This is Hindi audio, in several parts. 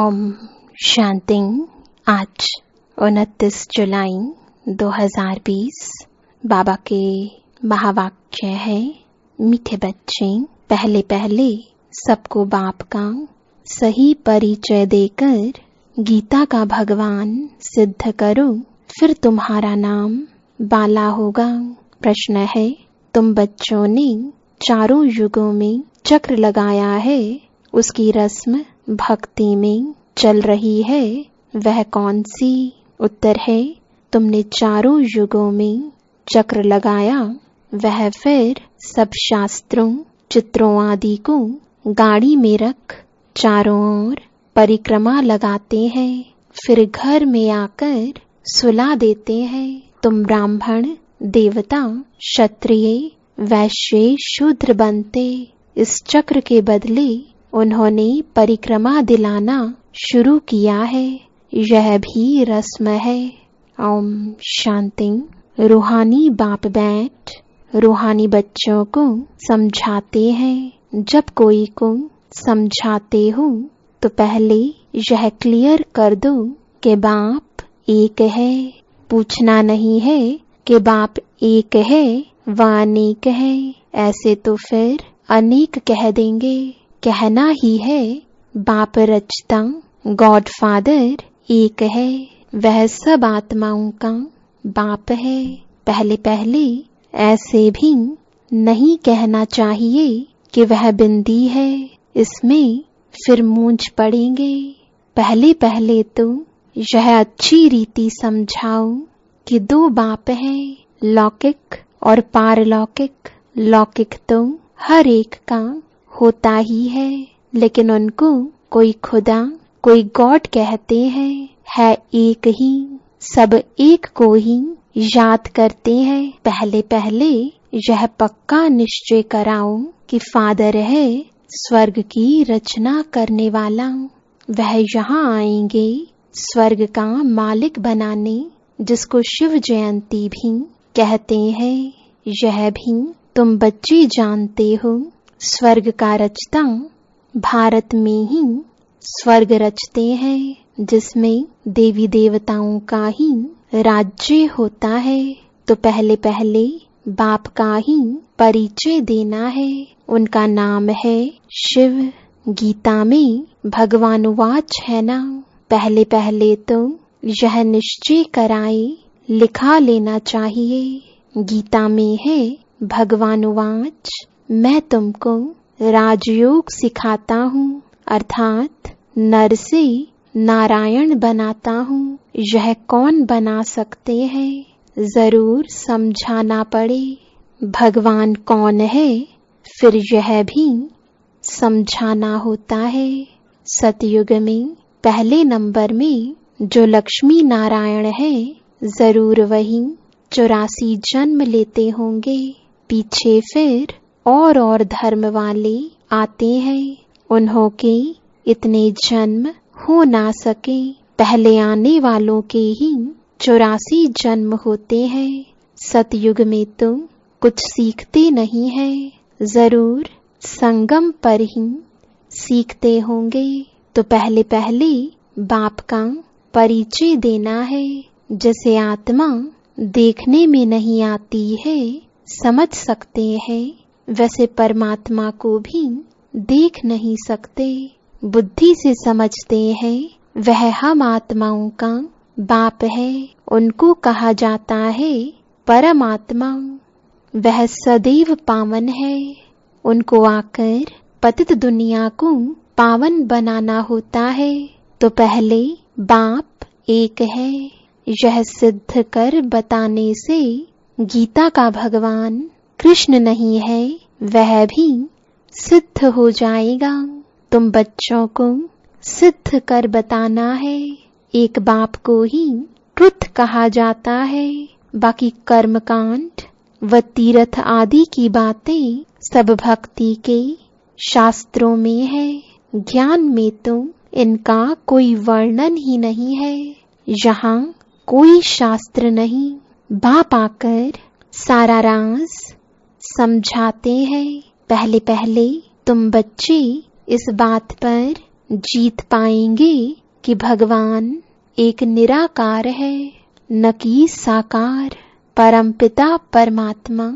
ओम शांति। आज 29 जुलाई 2020 बाबा के महावाक्य है, मीठे बच्चे, पहले पहले सबको बाप का सही परिचय देकर गीता का भगवान सिद्ध करो, फिर तुम्हारा नाम बाला होगा। प्रश्न है, तुम बच्चों ने चारों युगों में चक्र लगाया है, उसकी रस्म भक्ति में चल रही है, वह कौन सी? उत्तर है, तुमने चारों युगों में चक्र लगाया, वह फिर सब शास्त्रों चित्रों आदि को गाड़ी में रख चारों ओर परिक्रमा लगाते हैं, फिर घर में आकर सुला देते हैं। तुम ब्राह्मण, देवता, क्षत्रिय, वैश्य, शूद्र बनते। इस चक्र के बदले उन्होंने परिक्रमा दिलाना शुरू किया है, यह भी रस्म है। ओम शांति। रूहानी बाप बैठ रूहानी बच्चों को समझाते हैं। जब कोई को समझाते हो तो पहले यह क्लियर कर दो कि बाप एक है। पूछना नहीं है कि बाप एक है व अनेक है, ऐसे तो फिर अनेक कह देंगे। कहना ही है बाप रचता, गॉड फादर एक है, वह सब आत्माओं का बाप है। पहले पहले ऐसे भी नहीं कहना चाहिए कि वह बिंदी है, इसमें फिर मूंझ पड़ेंगे। पहले पहले तो यह अच्छी रीति समझाओ कि दो बाप हैं, लौकिक और पारलौकिक। लौकिक तो हर एक का होता ही है, लेकिन उनको कोई खुदा, कोई गॉड कहते हैं। है एक ही, सब एक को ही याद करते हैं। पहले पहले यह पक्का निश्चय कराओ कि फादर है स्वर्ग की रचना करने वाला, वह यहाँ आएंगे स्वर्ग का मालिक बनाने, जिसको शिव जयंती भी कहते हैं। यह भी तुम बच्चे जानते हो, स्वर्ग का रचता भारत में ही स्वर्ग रचते हैं, जिसमें देवी देवताओं का ही राज्य होता है। तो पहले पहले बाप का ही परिचय देना है। उनका नाम है शिव। गीता में भगवान वाच है ना, पहले पहले तो यह निश्चय कराए लिखा लेना चाहिए। गीता में है भगवान वाच, मैं तुमको राजयोग सिखाता हूँ, अर्थात नर से नारायण बनाता हूँ। यह कौन बना सकते हैं? जरूर समझाना पड़े भगवान कौन है, फिर यह भी समझाना होता है। सतयुग में पहले नंबर में जो लक्ष्मी नारायण है, जरूर वही 84 जन्म लेते होंगे। पीछे फिर और धर्म वाले आते हैं, उन्हों के इतने जन्म हो ना सके। पहले आने वालों के ही 84 जन्म होते हैं। सतयुग में तो कुछ सीखते नहीं है, जरूर संगम पर ही सीखते होंगे। तो पहले पहले बाप का परिचय देना है। जैसे आत्मा देखने में नहीं आती है, समझ सकते हैं, वैसे परमात्मा को भी देख नहीं सकते, बुद्धि से समझते हैं। वह हम आत्माओं का बाप है, उनको कहा जाता है परमात्मा। वह सदैव पावन है, उनको आकर पतित दुनिया को पावन बनाना होता है। तो पहले बाप एक है, यह सिद्ध कर बताने से गीता का भगवान कृष्ण नहीं है, वह भी सिद्ध हो जाएगा। तुम बच्चों को सिद्ध कर बताना है। एक बाप को ही ट्रुथ कहा जाता है, बाकी कर्मकांड व तीर्थ आदि की बातें सब भक्ति के शास्त्रों में है। ज्ञान में तो इनका कोई वर्णन ही नहीं है, यहाँ कोई शास्त्र नहीं। बाप आकर सारा राज समझाते हैं। पहले पहले तुम बच्चे इस बात पर जीत पाएंगे कि भगवान एक निराकार है, न कि साकार। परमपिता परमात्मा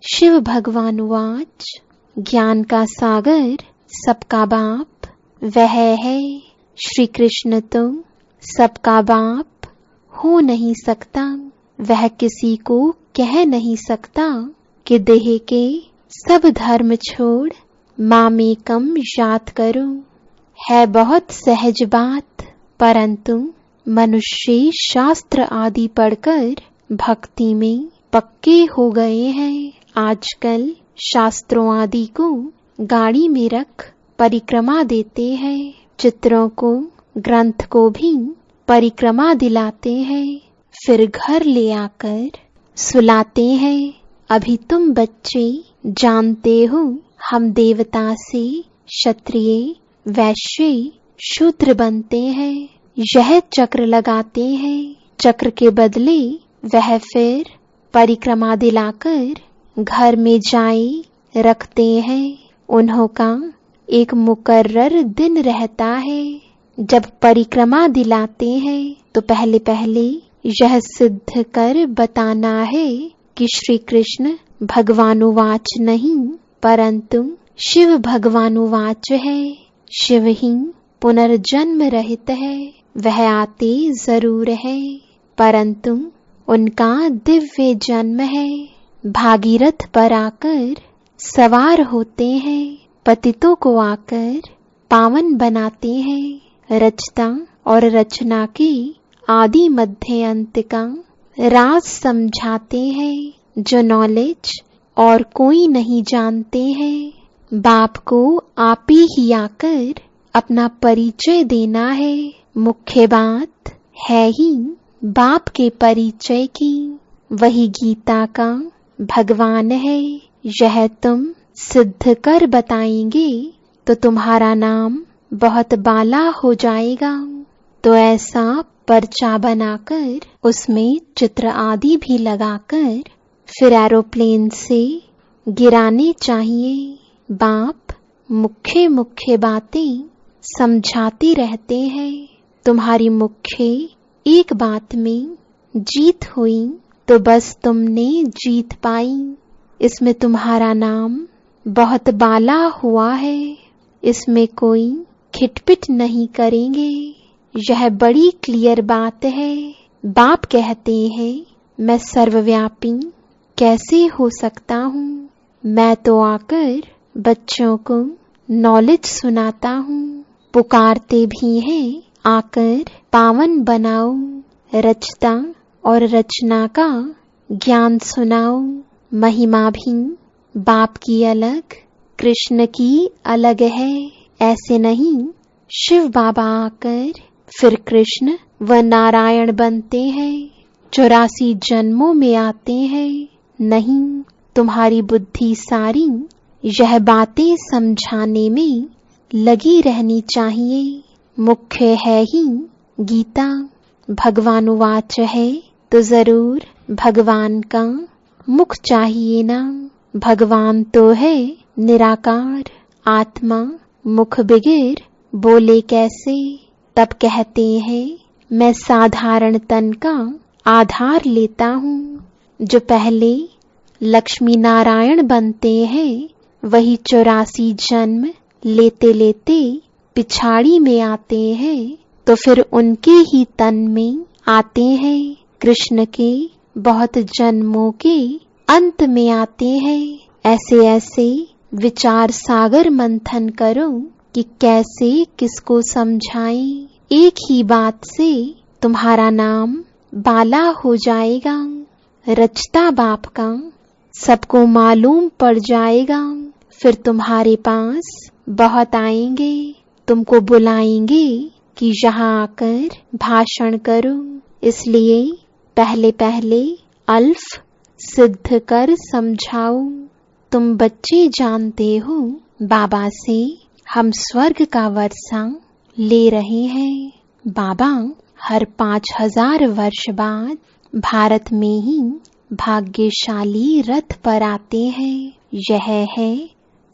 शिव भगवान उवाच, ज्ञान का सागर सबका बाप वह है। श्री कृष्ण तो सबका बाप हो नहीं सकता, वह किसी को कह नहीं सकता कि देह के सब धर्म छोड़ मामेकम याद करो। है बहुत सहज बात, परंतु मनुष्य शास्त्र आदि पढ़कर भक्ति में पक्के हो गए हैं। आजकल शास्त्रों आदि को गाड़ी में रख परिक्रमा देते हैं, चित्रों को ग्रंथ को भी परिक्रमा दिलाते हैं, फिर घर ले आकर सुलाते हैं। अभी तुम बच्चे जानते हो हम देवता से क्षत्रिय वैश्य शूद्र बनते हैं। यह चक्र लगाते हैं, चक्र के बदले वह फिर परिक्रमा दिलाकर घर में जाए रखते हैं। उन्हों का एक मुकर्रर दिन रहता है। जब परिक्रमा दिलाते हैं तो पहले पहले यह सिद्ध कर बताना है कि श्री कृष्ण भगवानुवाच नहीं, परंतु शिव भगवानुवाच है। शिव ही पुनर्जन्म रहित है, वह आते जरूर है, परंतु उनका दिव्य जन्म है। भागीरथ पर आकर सवार होते हैं, पतितों को आकर पावन बनाते हैं। रचता और रचना की आदि मध्य अंत का राज समझाते हैं, जो नॉलेज और कोई नहीं जानते हैं। बाप को आप ही आकर अपना परिचय देना है। मुख्य बात है ही बाप के परिचय की, वही गीता का भगवान है। यह तुम सिद्ध कर बताएंगे तो तुम्हारा नाम बहुत बाला हो जाएगा। तो ऐसा पर्चा बनाकर उसमें चित्र आदि भी लगाकर फिर एरोप्लेन से गिराने चाहिए। बाप मुख्य मुख्य बातें समझाते रहते हैं। तुम्हारी मुख्य एक बात में जीत हुई तो बस तुमने जीत पाई। इसमें तुम्हारा नाम बहुत बाला हुआ है, इसमें कोई खिटपिट नहीं करेंगे। यह बड़ी क्लियर बात है। बाप कहते हैं मैं सर्वव्यापी कैसे हो सकता हूँ, मैं तो आकर बच्चों को नॉलेज सुनाता हूँ। पुकारते भी हैं आकर पावन बनाओ, रचता और रचना का ज्ञान सुनाओ। महिमा भी बाप की अलग, कृष्ण की अलग है। ऐसे नहीं शिव बाबा आकर फिर कृष्ण व नारायण बनते हैं, 84 जन्मों में आते हैं। नहीं, तुम्हारी बुद्धि सारी यह बातें समझाने में लगी रहनी चाहिए। मुख्य है ही गीता, भगवानुवाच है तो जरूर भगवान का मुख चाहिए ना। भगवान तो है निराकार, आत्मा मुख बिगिर बोले कैसे। तब कहते हैं मैं साधारण तन का आधार लेता हूँ। जो पहले लक्ष्मी नारायण बनते हैं वही 84 जन्म लेते लेते पिछाड़ी में आते हैं, तो फिर उनके ही तन में आते हैं। कृष्ण के बहुत जन्मों के अंत में आते हैं। ऐसे ऐसे विचार सागर मंथन करो कि कैसे किसको समझाएं। एक ही बात से तुम्हारा नाम बाला हो जाएगा। रचता बाप का सबको मालूम पड़ जाएगा। फिर तुम्हारे पास बहुत आएंगे, तुमको बुलाएंगे कि यहाँ आकर भाषण करो। इसलिए पहले पहले अल्फ सिद्ध कर समझाओ। तुम बच्चे जानते हो बाबा से हम स्वर्ग का वर्षा ले रहे हैं। बाबा हर 5000 वर्ष बाद भारत में ही भाग्यशाली रथ पर आते हैं। यह है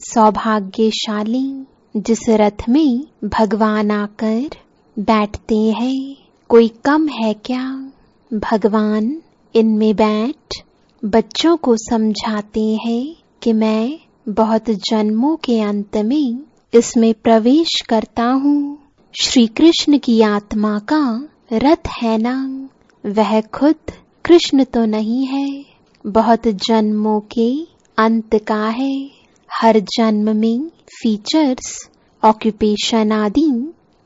सौभाग्यशाली। जिस रथ में भगवान आकर बैठते हैं, कोई कम है क्या? भगवान इनमें बैठ बच्चों को समझाते हैं कि मैं बहुत जन्मों के अंत में इसमें प्रवेश करता हूँ। श्री कृष्ण की आत्मा का रथ है ना, वह खुद कृष्ण तो नहीं है, बहुत जन्मों के अंत का है। हर जन्म में फीचर्स, ऑक्यूपेशन आदि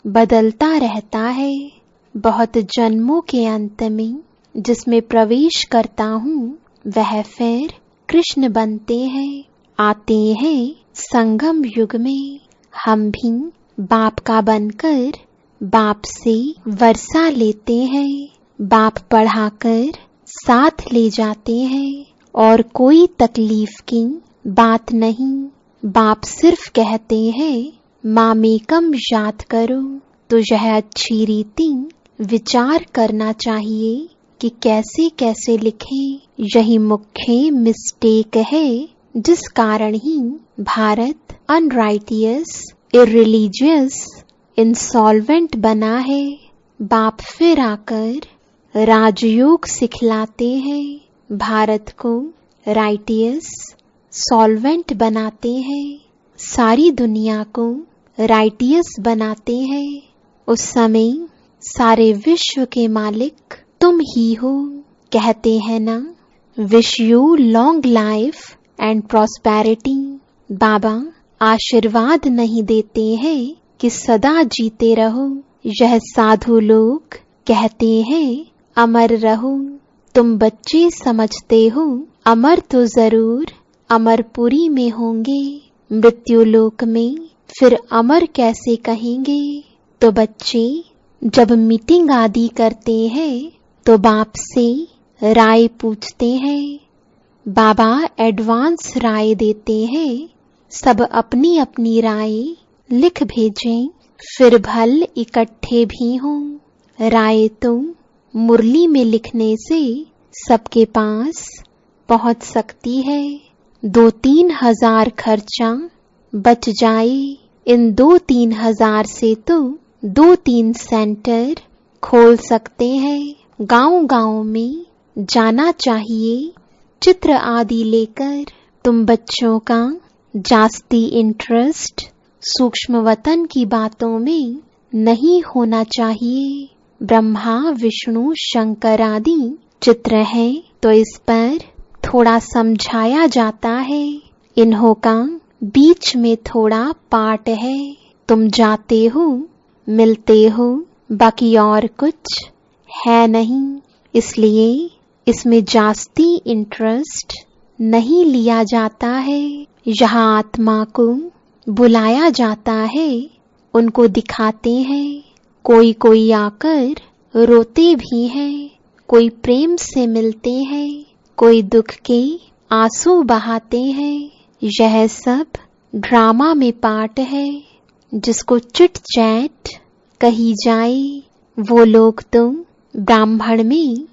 बदलता रहता है। बहुत जन्मों के अंत में जिसमें प्रवेश करता हूँ, वह फिर कृष्ण बनते हैं, आते हैं संगम युग में। हम भी बाप का बनकर बाप से वर्षा लेते हैं, बाप पढ़ाकर साथ ले जाते हैं, और कोई तकलीफ की बात नहीं। बाप सिर्फ कहते हैं मामेकम याद करो। तो यह अच्छी रीति विचार करना चाहिए कि कैसे कैसे लिखें। यही मुख्य मिस्टेक है, जिस कारण ही भारत अनराइटियस, इररिलीजियस, इंसॉल्वेंट बना है। बाप फिर आकर राजयोग सिखलाते हैं, भारत को राइटियस, सॉल्वेंट बनाते हैं, सारी दुनिया को राइटियस बनाते हैं। उस समय सारे विश्व के मालिक तुम ही हो। कहते हैं ना, wish you long life and prosperity. बाबा आशीर्वाद नहीं देते हैं कि सदा जीते रहो। यह साधु लोग कहते हैं अमर रहो। तुम बच्चे समझते हो अमर तो जरूर अमरपुरी में होंगे, मृत्युलोक में फिर अमर कैसे कहेंगे। तो बच्चे जब मीटिंग आदि करते हैं तो बाप से राय पूछते हैं। बाबा एडवांस राय देते हैं, सब अपनी अपनी राय लिख भेजें, फिर भल इकट्ठे भी हों। राय तो मुरली में लिखने से सबके पास पहुंच सकती है। 2-3 हजार खर्चा बच जाए। इन 2-3 हजार से तो 2-3 सेंटर खोल सकते हैं। गांव गांव में जाना चाहिए, चित्र आदि लेकर। तुम बच्चों का जास्ती इंटरेस्ट सूक्ष्म वतन की बातों में नहीं होना चाहिए। ब्रह्मा, विष्णु, शंकर आदि चित्र हैं, तो इस पर थोड़ा समझाया जाता है। इन्हों का बीच में थोड़ा पार्ट है। तुम जाते हो, मिलते हो, बाकी और कुछ है नहीं। इसलिए इसमें जास्ती इंटरेस्ट नहीं लिया जाता है। यहाँ आत्मा को बुलाया जाता है, उनको दिखाते हैं। कोई कोई आकर रोते भी हैं, कोई प्रेम से मिलते हैं, कोई दुख के आंसू बहाते हैं। यह सब ड्रामा में पार्ट है, जिसको चिट चैट कही जाए। वो लोग तो ब्राह्मण में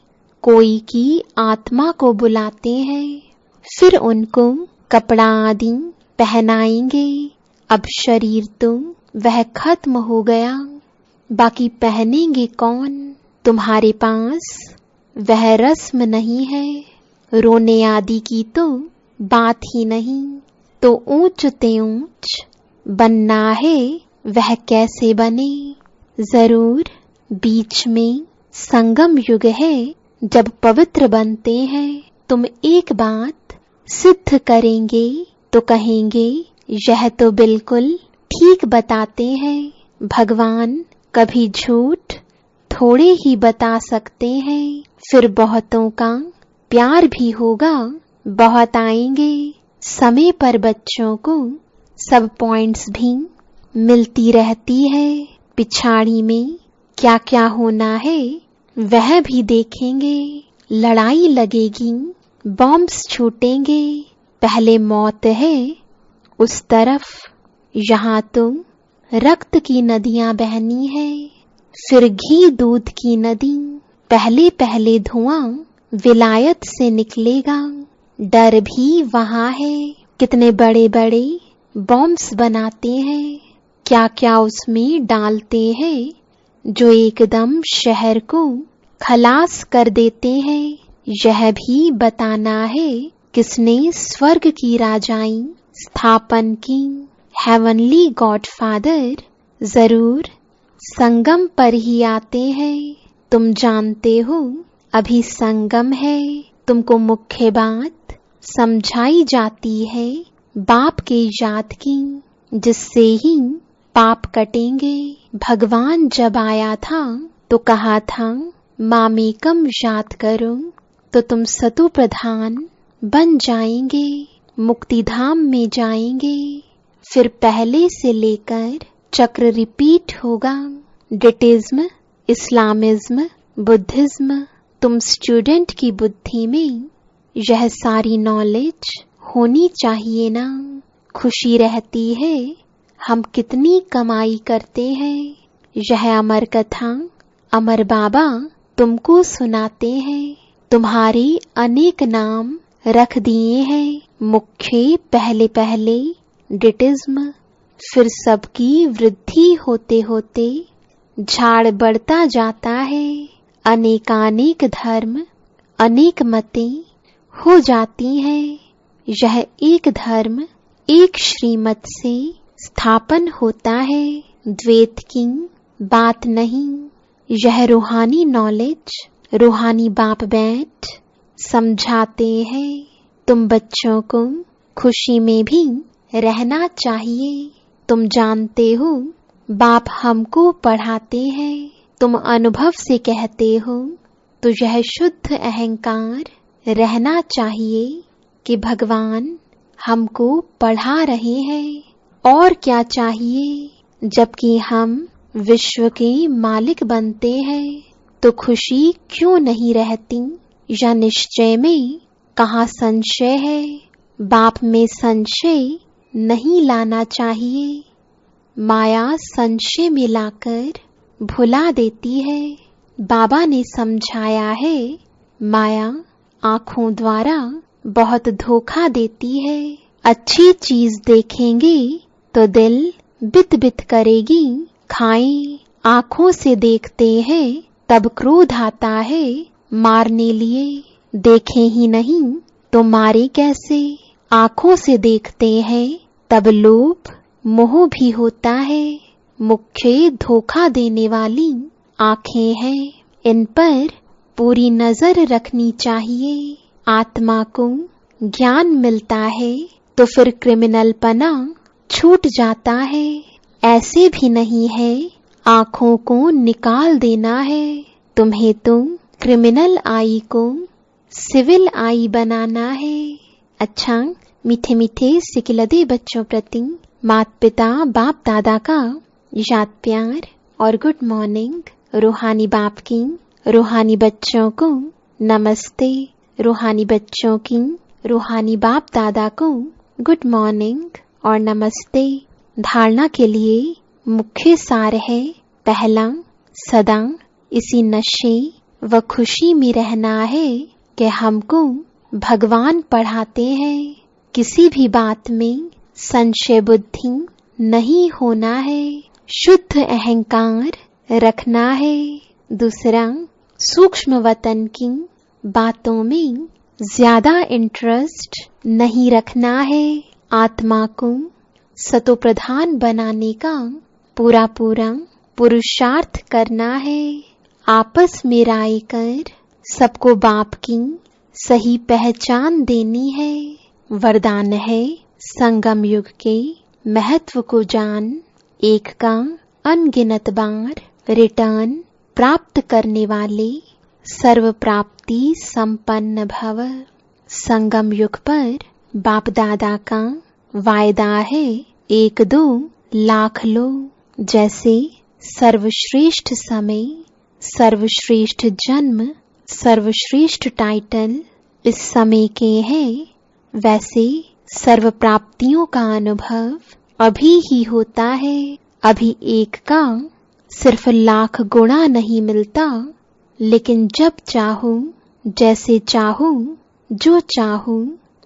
कोई की आत्मा को बुलाते हैं, फिर उनको कपड़ा आदि पहनाएंगे। अब शरीर तो वह खत्म हो गया, बाकी पहनेंगे कौन? तुम्हारे पास वह रस्म नहीं है, रोने आदि की तो बात ही नहीं। तो ऊंच ते ऊंच बनना है, वह कैसे बने? जरूर बीच में संगम युग है, जब पवित्र बनते हैं। तुम एक बात सिद्ध करेंगे तो कहेंगे यह तो बिल्कुल ठीक बताते हैं। भगवान कभी झूठ थोड़े ही बता सकते हैं। फिर बहुतों का प्यार भी होगा, बहुत आएंगे समय पर। बच्चों को सब पॉइंट्स भी मिलती रहती है। पिछाड़ी में क्या क्या होना है वह भी देखेंगे। लड़ाई लगेगी, बॉम्ब्स छूटेंगे, पहले मौत है उस तरफ। यहाँ तो रक्त की नदियां बहनी है, फिर घी दूध की नदी। पहले पहले धुआं विलायत से निकलेगा, डर भी वहाँ है। कितने बड़े बड़े बॉम्ब्स बनाते हैं, क्या क्या उसमें डालते हैं जो एकदम शहर को खलास कर देते हैं। यह भी बताना है किसने स्वर्ग की राजाई स्थापन की। हेवनली गॉडफादर जरूर संगम पर ही आते हैं। तुम जानते हो अभी संगम है। तुमको मुख्य बात समझाई जाती है बाप के याद की, जिससे ही पाप कटेंगे। भगवान जब आया था तो कहा था मामेकम याद करो तो तुम सतु प्रधान बन जाएंगे, मुक्तिधाम में जाएंगे। फिर पहले से लेकर चक्र रिपीट होगा। डिटिज्म, इस्लामिज्म, बुद्धिज्म। तुम स्टूडेंट की बुद्धि में यह सारी नॉलेज होनी चाहिए ना। खुशी रहती है हम कितनी कमाई करते हैं। यह अमर कथा अमर बाबा तुमको सुनाते हैं। तुम्हारे अनेक नाम रख दिए हैं। मुख्य पहले पहले डिटिज्म, फिर सबकी वृद्धि होते होते झाड़ बढ़ता जाता है। अनेकानेक धर्म, अनेक मतें हो जाती हैं। यह एक धर्म एक श्रीमत से स्थापन होता है। द्वैत की बात नहीं। यह रूहानी नॉलेज रूहानी बाप बैठ समझाते हैं। तुम बच्चों को खुशी में भी रहना चाहिए। तुम जानते हो बाप हमको पढ़ाते हैं। तुम अनुभव से कहते हो तो यह शुद्ध अहंकार रहना चाहिए कि भगवान हमको पढ़ा रहे हैं। और क्या चाहिए। जबकि हम विश्व के मालिक बनते हैं तो खुशी क्यों नहीं रहती। या निश्चय में कहाँ संशय है। बाप में संशय नहीं लाना चाहिए। माया संशय में लाकर भुला देती है। बाबा ने समझाया है माया आँखों द्वारा बहुत धोखा देती है। अच्छी चीज देखेंगे तो दिल बित बित करेगी। खाएं, आँखों से देखते हैं तब क्रोध आता है मारने लिए। देखें ही नहीं तो मारे कैसे। आँखों से देखते हैं तब लोभ मोह भी होता है। मुख्य धोखा देने वाली आँखें हैं। इन पर पूरी नजर रखनी चाहिए। आत्मा को ज्ञान मिलता है तो फिर क्रिमिनलपना छूट जाता है। ऐसे भी नहीं है आँखों को निकाल देना है। तुम्हें तो क्रिमिनल आई को सिविल आई बनाना है। अच्छा, मीठे मीठे सिकिलदे बच्चों प्रति माता पिता बाप दादा का याद प्यार और गुड मॉर्निंग। रूहानी बाप की रूहानी बच्चों को नमस्ते। रूहानी बच्चों की रूहानी बाप दादा को गुड मॉर्निंग और नमस्ते। धारणा के लिए मुख्य सार है पहला, सदा इसी नशे व खुशी में रहना है कि हमको भगवान पढ़ाते हैं। किसी भी बात में संशय बुद्धि नहीं होना है। शुद्ध अहंकार रखना है। दूसरा, सूक्ष्म वतन की बातों में ज्यादा इंटरेस्ट नहीं रखना है। आत्मा को सतो प्रधान बनाने का पूरा पूरा पुरुषार्थ करना है। आपस में राय कर सबको बाप की सही पहचान देनी है। वरदान है संगम युग के महत्व को जान। एक का अनगिनत बार रिटर्न प्राप्त करने वाले सर्व प्राप्ति संपन्न भव। संगम युग पर बाप दादा का वायदा है 1-2 लाख लो। जैसे सर्वश्रेष्ठ समय, सर्वश्रेष्ठ जन्म, सर्वश्रेष्ठ टाइटल इस समय के हैं, वैसे सर्व प्राप्तियों का अनुभव अभी ही होता है। अभी एक का सिर्फ लाख गुणा नहीं मिलता, लेकिन जब चाहूं, जैसे चाहूं, जो चाहूं,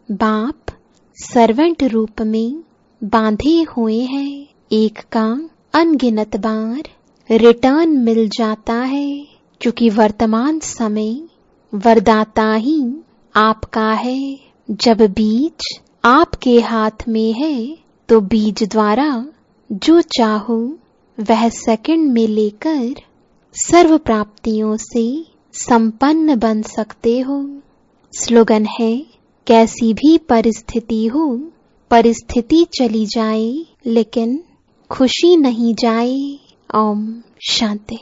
बाप सर्वेंट रूप में बांधे हुए हैं। एक का अनगिनत बार रिटर्न मिल जाता है, क्योंकि वर्तमान समय वरदाता ही आपका है। जब बीज आपके हाथ में है तो बीज द्वारा जो चाहो वह सेकंड में लेकर सर्व प्राप्तियों से संपन्न बन सकते हो। स्लोगन है, कैसी भी परिस्थिति हो, परिस्थिति चली जाए लेकिन खुशी नहीं जाए। ओम शांति।